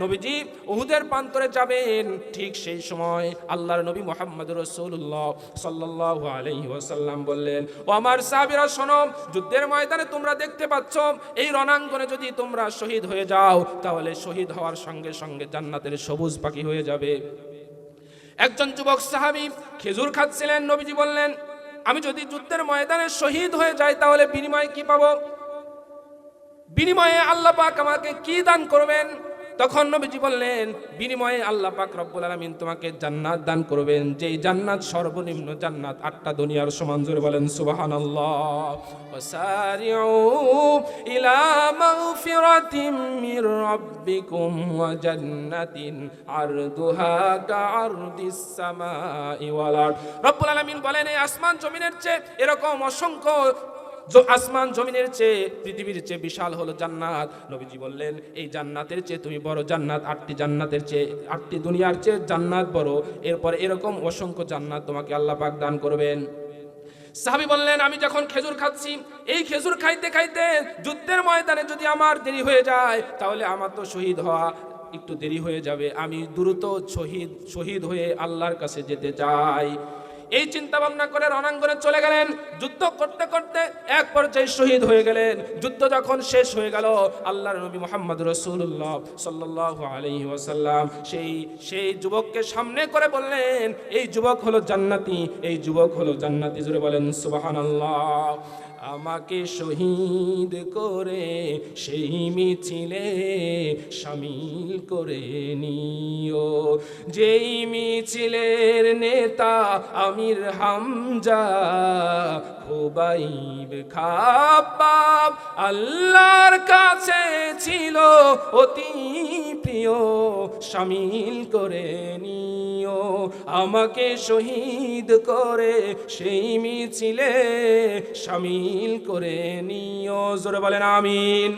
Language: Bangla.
নবীজি উহুদের প্রান্তরে যাবেন, ঠিক সেই সময় আল্লাহর নবী মুহাম্মদ রাসূলুল্লাহ সাল্লাল্লাহু আলাইহি ওয়াসাল্লাম বললেন, ও আমার সাহাবীরা শোনো, যুদ্ধের ময়দানে তোমরা দেখতে পাচ্ছ এই রণাঙ্গনে যদি তোমরা শহীদ হয়ে যাও তাহলে শহীদ হওয়ার সঙ্গে সঙ্গে জান্নাতের সবুজ পাখি হয়ে যাবে। একজন যুবক সাহাবী খেজুর খাচ্ছিলেন, নবীজি বললেন, আমি যদি যুদ্ধের ময়দানে শহীদ হয়ে যাই তাহলে বিনিময়ে কি পাবো? বিনিময়ে আল্লাহ পাক আমাকে কি দান করবেন? তখন নবীজি বললেন, বিনিময়ে আল্লাহ পাক রব্বুল আলামিন তোমাকে জান্নাত দান করবেন, যেই জান্নাত সর্বনিম্ন জান্নাত 8টা দুনিয়ার সমান। জোরে বলেন সুবহানাল্লাহ। ওয়াসারিউ ইলা মাগফিরাতিম মির রাব্বিকুম ওয়া জান্নাতিন আরদুহা কাআরদিস সামাই ওয়াল আরদ। রব্বুল আলামিন বলেন, এই আসমান জমিনের চেয়ে এরকম অসংখ্য আসমান জমিনের চেয়ে পৃথিবীর চেয়ে বিশাল হলো জান্নাত। নবীজি বললেন, এই জান্নাতের চেয়ে তুমি বড় জান্নাত, 8টি জান্নাতের চেয়ে 8টি দুনিয়ার চেয়ে জান্নাত বড়। এরপর এরকম অসংখ্য জান্নাত তোমাকে আল্লাহ পাক দান করবেন। সাহাবী বললেন, আমি যখন খেজুর খাচ্ছি, এই খেজুর খাইতে খাইতে যুদ্ধের ময়দানে যদি আমার দেরি হয়ে যায় তাহলে আমার তো শহীদ হওয়া একটু দেরি হয়ে যাবে, আমি দ্রুত শহীদ হয়ে আল্লাহর কাছে যেতে চাই। এই চিন্তা ভাবনা করে রণাঙ্গনে চলে গেলেন। যুদ্ধ করতে করতে এক পর্যায়ে শহীদ হয়ে গেলেন। যুদ্ধ যখন শেষ হয়ে গেল, আল্লাহর নবী মুহাম্মদ রাসূলুল্লাহ সাল্লাল্লাহু আলাইহি ওয়াসাল্লাম সেই যুবককে সামনে করে বললেন, এই যুবক হলো জান্নাতি, এই যুবক হলো জান্নাতি। জোরে বলেন সুবহানাল্লাহ। আমাকে শহীদ করে সেই মিছিলে শামিল করে নিও, যেই মিছিলের নেতা আমির হামজা খুবাইব খাব্বাব আল্লাহর কাছে ছিল অতি প্রিয়, শামিল করে নিও। আমাকে শহীদ করে সেই মিছিলে শামিল করে নিও। জোরে বলেন আমিন।